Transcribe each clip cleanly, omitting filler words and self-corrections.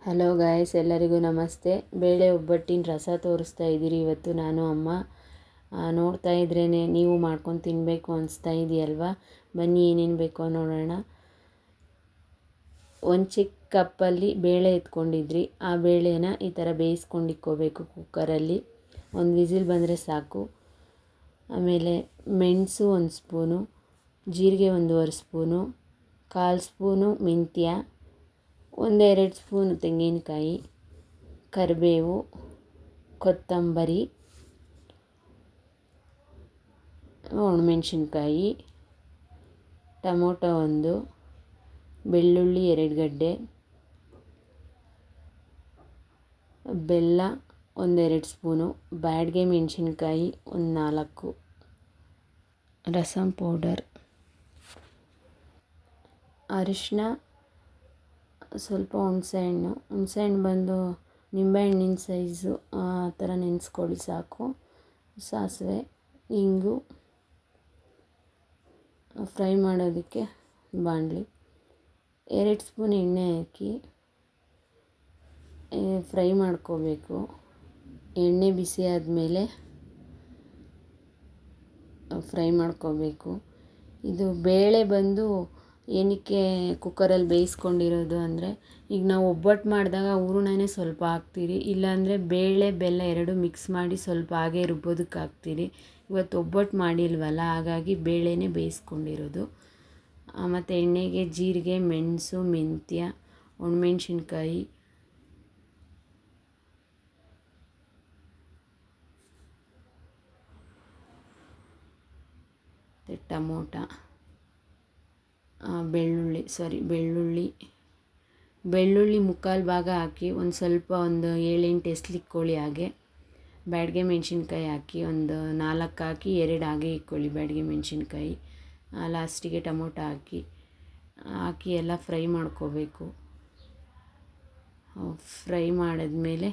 Hello guys, ಎಲ್ಲರಿಗೂ ನಮಸ್ತೆ. ಬೇಳೆ ಒಬ್ಬಟ್ಟಿನ ರಸ ತೋರಿಸ್ತಾ ಇದ್ದೀರಿ ಇವತ್ತು ನಾನು ಅಮ್ಮ. ನೋಡ್ತಾ ಇದ್ರೇ ನೀವು ಮಾಡ್ಕೊಂಡು ತಿನ್ನಬೇಕು ಅನಿಸ್ತಾ ಇದೆಯಲ್ವಾ? ಬನ್ನಿ ಏನೇನು ಬೇಕೋ ನೋಡೋಣ. ಒಂದು ಚಿಕ್ಕ ಕಪ್ಪಲ್ಲಿ ಬೇಳೆ ಎತ್ಕೊಂಡಿದ್ರಿ. ಆ ಬೇಳೆನ ಈ ಥರ ಬೇಯಿಸ್ಕೊಂಡಿಕ್ಕೋಬೇಕು ಕುಕ್ಕರಲ್ಲಿ. ಒಂದು ವಿಸಿಲ್ ಬಂದರೆ ಸಾಕು. ಆಮೇಲೆ ಮೆಣಸು 1 ಸ್ಪೂನು, ಜೀರಿಗೆ 1.5 ಸ್ಪೂನು, 1/4 ಸ್ಪೂನು ಮೆಂತ್ಯ, 1-2 ಸ್ಪೂನು ತೆಂಗಿನಕಾಯಿ, ಕರಿಬೇವು, ಕೊತ್ತಂಬರಿ, ಒಣಮೆಣಸಿನ್ಕಾಯಿ, ಟೊಮೊಟೊ 1, ಬೆಳ್ಳುಳ್ಳಿ 2 ಗಡ್ಡೆ, ಬೆಲ್ಲ 1-2 ಸ್ಪೂನು, ಬ್ಯಾಡಗೆ ಮೆಣಸಿನ್ಕಾಯಿ 4, ರಸಂ ಪೌಡರ್, ಅರಿಶಿನ, ಸ್ವಲ್ಪ ಹುಣಸೆಹಣ್ಣು ಬಂದು ನಿಂಬೆಹಣ್ಣಿನ ಸೈಜು ಆ ಥರ ನೆನೆಸ್ಕೊಳ್ಳಿ ಸಾಕು. ಸಾಸಿವೆ, ಇಂಗು, ಫ್ರೈ ಮಾಡೋದಕ್ಕೆ ಬಾಣಲಿ, 2 ಸ್ಪೂನ್ ಎಣ್ಣೆ ಹಾಕಿ ಫ್ರೈ ಮಾಡ್ಕೋಬೇಕು. ಎಣ್ಣೆ ಬಿಸಿ ಆದಮೇಲೆ ಫ್ರೈ ಮಾಡ್ಕೋಬೇಕು. ಇದು ಬೇಳೆ ಬಂದು ಏನಕ್ಕೆ ಕುಕ್ಕರಲ್ಲಿ ಬೇಯಿಸ್ಕೊಂಡಿರೋದು ಅಂದರೆ, ಈಗ ನಾವು ಒಬ್ಬಟ್ಟು ಮಾಡಿದಾಗ ಹೂರಣನೇ ಸ್ವಲ್ಪ ಹಾಕ್ತೀರಿ, ಇಲ್ಲಾಂದರೆ ಬೇಳೆ ಬೆಲ್ಲ ಎರಡೂ ಮಿಕ್ಸ್ ಮಾಡಿ ಸ್ವಲ್ಪ ಹಾಗೆ ರುಬ್ಬೋದಕ್ಕೆ ಹಾಕ್ತೀರಿ. ಇವತ್ತು ಒಬ್ಬಟ್ಟು ಮಾಡಿಲ್ವಲ್ಲ, ಹಾಗಾಗಿ ಬೇಳೆನೇ ಬೇಯಿಸ್ಕೊಂಡಿರೋದು. ಮತ್ತು ಎಣ್ಣೆಗೆ ಜೀರಿಗೆ, ಮೆಣಸು, ಮೆಂತ್ಯ, ಒಣಮೆಣ್ಸಿನ್ಕಾಯಿ, ಟಮೋಟ, ಬೆಳ್ಳುಳ್ಳಿ ಮುಕ್ಕಾಲು ಭಾಗ ಹಾಕಿ ಒಂದು 7-8 ಎಸ್ಲಿಕ್ಕೊಳ್ಳಿ. ಹಾಗೆ ಬ್ಯಾಡಗೆ ಮೆಣಸಿನ್ಕಾಯಿ ಹಾಕಿ ಒಂದು 4 ಹಾಕಿ 2 ಹಾಗೆ ಇಕ್ಕೊಳ್ಳಿ ಬ್ಯಾಡಗೆ ಮೆಣಸಿನ್ಕಾಯಿ. ಲಾಸ್ಟಿಗೆ ಟೊಮೊಟೊ ಹಾಕಿ ಎಲ್ಲ ಫ್ರೈ ಮಾಡ್ಕೋಬೇಕು. ಫ್ರೈ ಮಾಡಿದ್ಮೇಲೆ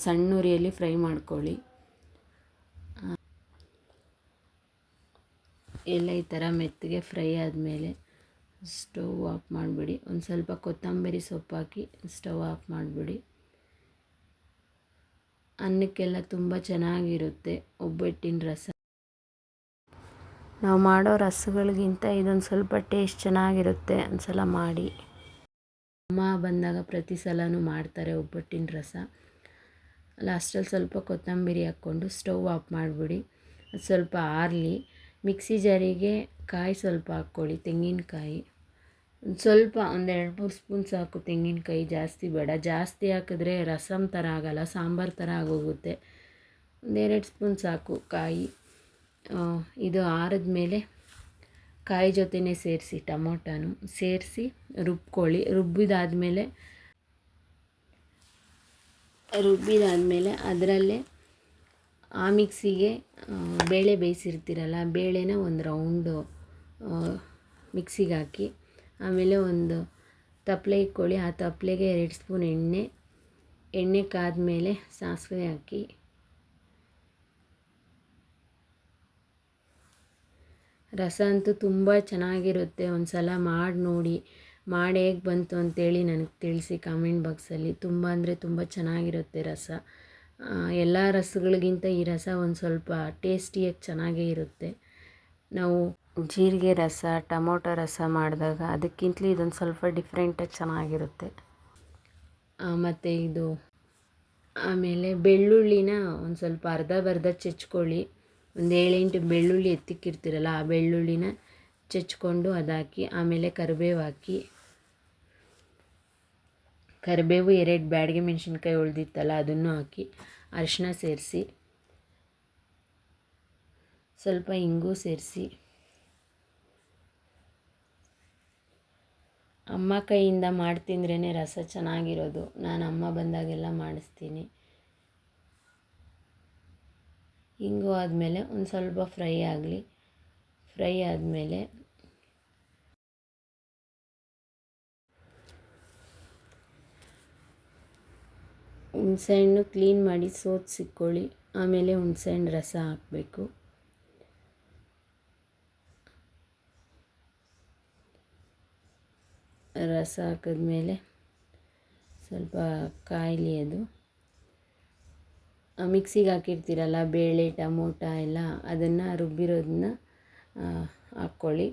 ಸಣ್ಣ ಉರಿಯಲ್ಲಿ ಫ್ರೈ ಮಾಡ್ಕೊಳ್ಳಿ. ಎಲ್ಲ ಈ ಥರ ಮೆತ್ತಗೆ ಫ್ರೈ ಆದಮೇಲೆ ಸ್ಟವ್ ಆಫ್ ಮಾಡಿಬಿಡಿ. ಒಂದು ಸ್ವಲ್ಪ ಕೊತ್ತಂಬರಿ ಸೊಪ್ಪು ಹಾಕಿ ಸ್ಟವ್ ಆಫ್ ಮಾಡಿಬಿಡಿ. ಅನ್ನಕ್ಕೆಲ್ಲ ತುಂಬ ಚೆನ್ನಾಗಿರುತ್ತೆ ಒಬ್ಬಟ್ಟಿನ ರಸ. ನಾವು ಮಾಡೋ ರಸಗಳಿಗಿಂತ ಇದೊಂದು ಸ್ವಲ್ಪ ಟೇಸ್ಟ್ ಚೆನ್ನಾಗಿರುತ್ತೆ. ಒಂದು ಸಲ ಮಾಡಿ. ಅಮ್ಮ ಬಂದಾಗ ಪ್ರತಿ ಸಲನೂ ಮಾಡ್ತಾರೆ ಒಬ್ಬಟ್ಟಿನ ರಸ. ಲಾಸ್ಟಲ್ಲಿ ಸ್ವಲ್ಪ ಕೊತ್ತಂಬರಿ ಹಾಕ್ಕೊಂಡು ಸ್ಟವ್ ಆಫ್ ಮಾಡಿಬಿಡಿ. ಅದು ಸ್ವಲ್ಪ ಆರಲಿ. ಮಿಕ್ಸಿ ಜಾರಿಗೆ ಕಾಯಿ ಸ್ವಲ್ಪ ಹಾಕ್ಕೊಳ್ಳಿ, ತೆಂಗಿನಕಾಯಿ ಸ್ವಲ್ಪ 1-2-3 ಸ್ಪೂನ್ ಸಾಕು. ತೆಂಗಿನಕಾಯಿ ಜಾಸ್ತಿ ಬೇಡ. ಜಾಸ್ತಿ ಹಾಕಿದ್ರೆ ರಸಮ್ ಥರ ಆಗೋಲ್ಲ, ಸಾಂಬಾರು ಥರ ಆಗೋಗುತ್ತೆ. 1-2 ಸ್ಪೂನ್ ಸಾಕು ಕಾಯಿ. ಇದು ಆರಿದ್ಮೇಲೆ ಕಾಯಿ ಜೊತೆನೇ ಸೇರಿಸಿ ಟೊಮೊಟೊನು ಸೇರಿಸಿ ರುಬ್ಕೊಳ್ಳಿ. ರುಬ್ಬಿದಾದಮೇಲೆ ಅದರಲ್ಲೇ ಆ ಮಿಕ್ಸಿಗೆ ಬೇಳೆ ಬೇಯಿಸಿರ್ತೀರಲ್ಲ, ಬೇಳೆನ ಒಂದು ರೌಂಡು ಮಿಕ್ಸಿಗೆ ಹಾಕಿ, ಆಮೇಲೆ ಒಂದು ತಪ್ಪಲೆ ಇಟ್ಕೊಳ್ಳಿ. ಆ ತಪ್ಪಲೆಗೆ 2 ಸ್ಪೂನ್ ಎಣ್ಣೆ ಕಾದ್ಮೇಲೆ ಸಾಸಿವೆ ಹಾಕಿ, ರಸ ಅಂತೂ ತುಂಬ ಚೆನ್ನಾಗಿರುತ್ತೆ. ಒಂದು ಸಲ ಮಾಡಿ ನೋಡಿ. ಮಾಡಿ ಹೇಗೆ ಬಂತು ಅಂತೇಳಿ ನನಗೆ ತಿಳಿಸಿ ಕಾಮೆಂಟ್ ಬಾಕ್ಸಲ್ಲಿ. ತುಂಬ ಅಂದರೆ ತುಂಬ ಚೆನ್ನಾಗಿರುತ್ತೆ ರಸ. ಎಲ್ಲ ರಸಗಳಿಗಿಂತ ಈ ರಸ ಒಂದು ಸ್ವಲ್ಪ ಟೇಸ್ಟಿಯಾಗಿ ಚೆನ್ನಾಗೇ ಇರುತ್ತೆ. ನಾವು ಜೀರಿಗೆ ರಸ, ಟೊಮೊಟೊ ರಸ ಮಾಡಿದಾಗ ಅದಕ್ಕಿಂತಲೂ ಇದೊಂದು ಸ್ವಲ್ಪ ಡಿಫ್ರೆಂಟಾಗಿ ಚೆನ್ನಾಗಿರುತ್ತೆ. ಮತ್ತು ಆಮೇಲೆ ಬೆಳ್ಳುಳ್ಳಿನ ಒಂದು ಸ್ವಲ್ಪ ಅರ್ಧ ಚೆಚ್ಕೊಳ್ಳಿ. ಒಂದು 7-8 ಬೆಳ್ಳುಳ್ಳಿ ಎತ್ತಿಕ್ಕಿರ್ತೀರಲ್ಲ, ಆ ಬೆಳ್ಳುಳ್ಳಿನ ಚೆಚ್ಕೊಂಡು ಅದಾಕಿ, ಆಮೇಲೆ ಕರಿಬೇವು ಹಾಕಿ, ಕರಿಬೇವು 2 ಬ್ಯಾಡಗೆ ಮೆಣಸಿನ್ಕಾಯಿ ಉಳಿದಿತ್ತಲ್ಲ ಅದನ್ನು ಹಾಕಿ, ಅರಿಶಿನ ಸೇರಿಸಿ, ಸ್ವಲ್ಪ ಇಂಗು ಸೇರಿಸಿ. ಅಮ್ಮ ಕೈಯಿಂದ ಮಾಡ್ತಿಂದ್ರೇ ರಸ ಚೆನ್ನಾಗಿರೋದು. ನಾನು ಅಮ್ಮ ಬಂದಾಗೆಲ್ಲ ಮಾಡಿಸ್ತೀನಿ. ಇಂಗು ಆದಮೇಲೆ ಒಂದು ಸ್ವಲ್ಪ ಫ್ರೈ ಆಗಲಿ. ಫ್ರೈ ಆದಮೇಲೆ ಹುಣಸೆಹಣ್ಣು ಕ್ಲೀನ್ ಮಾಡಿ ಸೋಸಿಕ್ಕೊಳ್ಳಿ. ಆಮೇಲೆ ಹುಣಸೆಹಣ್ಣು ರಸ ಹಾಕಬೇಕು. ರಸ ಹಾಕಿದ್ಮೇಲೆ ಸ್ವಲ್ಪ ಕಾಯಲಿ ಅದು. ಮಿಕ್ಸಿಗೆ ಹಾಕಿರ್ತೀರಲ್ಲ ಬೇಳೆ ಟೊಮೊಟ ಎಲ್ಲ, ಅದನ್ನು ರುಬ್ಬಿರೋದನ್ನ ಹಾಕ್ಕೊಳ್ಳಿ.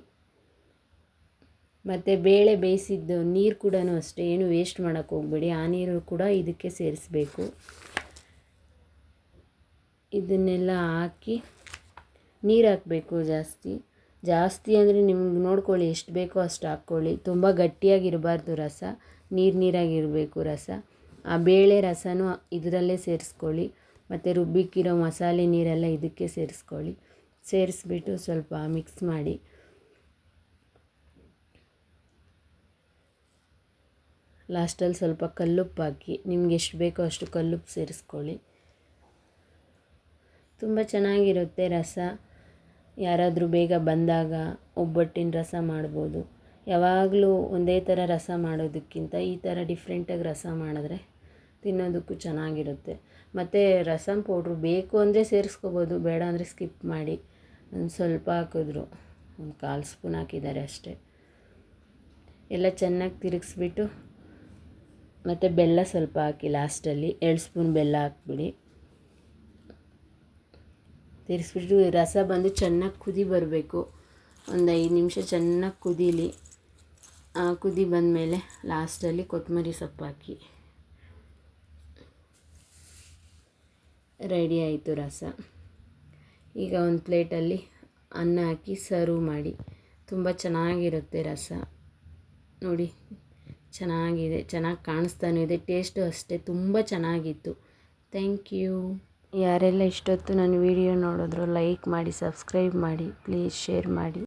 ಮತ್ತು ಬೇಳೆ ಬೇಯಿಸಿದ್ದು ನೀರು ಕೂಡ ಅಷ್ಟೇ, ಏನು ವೇಸ್ಟ್ ಮಾಡೋಕ್ಕೆ ಹೋಗಬೇಡಿ. ಆ ನೀರು ಕೂಡ ಇದಕ್ಕೆ ಸೇರಿಸ್ಬೇಕು. ಇದನ್ನೆಲ್ಲ ಹಾಕಿ ನೀರು ಹಾಕಬೇಕು. ಜಾಸ್ತಿ ಅಂದರೆ ನಿಮ್ಗೆ ನೋಡ್ಕೊಳ್ಳಿ, ಎಷ್ಟು ಬೇಕೋ ಅಷ್ಟು ಹಾಕ್ಕೊಳ್ಳಿ. ತುಂಬ ಗಟ್ಟಿಯಾಗಿರಬಾರ್ದು ರಸ, ನೀರಾಗಿರಬೇಕು ರಸ. ಆ ಬೇಳೆ ರಸನೂ ಇದರಲ್ಲೇ ಸೇರಿಸ್ಕೊಳ್ಳಿ. ಮತ್ತು ರುಬ್ಬಿಕ್ಕಿರೋ ಮಸಾಲೆ ನೀರೆಲ್ಲ ಇದಕ್ಕೆ ಸೇರಿಸ್ಕೊಳ್ಳಿ. ಸೇರಿಸ್ಬಿಟ್ಟು ಸ್ವಲ್ಪ ಮಿಕ್ಸ್ ಮಾಡಿ. ಲಾಸ್ಟಲ್ಲಿ ಸ್ವಲ್ಪ ಕಲ್ಲುಪ್ಪು ಹಾಕಿ, ನಿಮ್ಗೆ ಎಷ್ಟು ಬೇಕೋ ಅಷ್ಟು ಕಲ್ಲುಪ್ಪು ಸೇರಿಸ್ಕೊಳ್ಳಿ. ತುಂಬ ಚೆನ್ನಾಗಿರುತ್ತೆ ರಸ. ಯಾರಾದರೂ ಬೇಗ ಬಂದಾಗ ಒಬ್ಬಟ್ಟಿನ ರಸ ಮಾಡ್ಬೋದು. ಯಾವಾಗಲೂ ಒಂದೇ ಥರ ರಸ ಮಾಡೋದಕ್ಕಿಂತ ಈ ಥರ ಡಿಫ್ರೆಂಟಾಗಿ ರಸ ಮಾಡಿದ್ರೆ ತಿನ್ನೋದಕ್ಕೂ ಚೆನ್ನಾಗಿರುತ್ತೆ. ಮತ್ತು ರಸಂ ಪೌಡ್ರು ಬೇಕು ಅಂದರೆ ಸೇರಿಸ್ಕೋಬೋದು, ಬೇಡ ಅಂದರೆ ಸ್ಕಿಪ್ ಮಾಡಿ. ಒಂದು ಸ್ವಲ್ಪ ಹಾಕಿದ್ರು, ಒಂದು 1/4 ಸ್ಪೂನ್ ಹಾಕಿದ್ದಾರೆ ಅಷ್ಟೇ. ಎಲ್ಲ ಚೆನ್ನಾಗಿ ತಿರುಗಿಸ್ಬಿಟ್ಟು ಮತ್ತು ಬೆಲ್ಲ ಸ್ವಲ್ಪ ಹಾಕಿ ಲಾಸ್ಟಲ್ಲಿ 2 ಸ್ಪೂನ್ ಬೆಲ್ಲ ಹಾಕ್ಬಿಡಿ. ತಿರ್ಗಿಸ್ಬಿಟ್ಟು ರಸ ಬಂದು ಚೆನ್ನಾಗಿ ಕುದಿ ಬರಬೇಕು. ಒಂದು 5 ನಿಮಿಷ ಚೆನ್ನಾಗಿ ಕುದೀಲಿ. ಕುದಿ ಬಂದಮೇಲೆ ಲಾಸ್ಟಲ್ಲಿ ಕೊತ್ತಂಬರಿ ಸೊಪ್ಪು ಹಾಕಿ. ರೆಡಿ ಆಯಿತು ರಸ. ಈಗ ಒಂದು ಪ್ಲೇಟಲ್ಲಿ ಅನ್ನ ಹಾಕಿ ಸರ್ವ್ ಮಾಡಿ. ತುಂಬ ಚೆನ್ನಾಗಿರುತ್ತೆ ರಸ. ನೋಡಿ ಚೆನ್ನಾಗಿದೆ, ಚೆನ್ನಾಗಿ ಕಾಣಿಸ್ತಾನೂ ಇದೆ, ಟೇಸ್ಟು ಅಷ್ಟೇ ತುಂಬ ಚೆನ್ನಾಗಿತ್ತು. Thank you. ಯಾರೆಲ್ಲ ಇಷ್ಟೊತ್ತು ನನ್ನ ವಿಡಿಯೋ ನೋಡಿದ್ರು ಲೈಕ್ ಮಾಡಿ, ಸಬ್ಸ್ಕ್ರೈಬ್ ಮಾಡಿ, ಪ್ಲೀಸ್ ಶೇರ್ ಮಾಡಿ.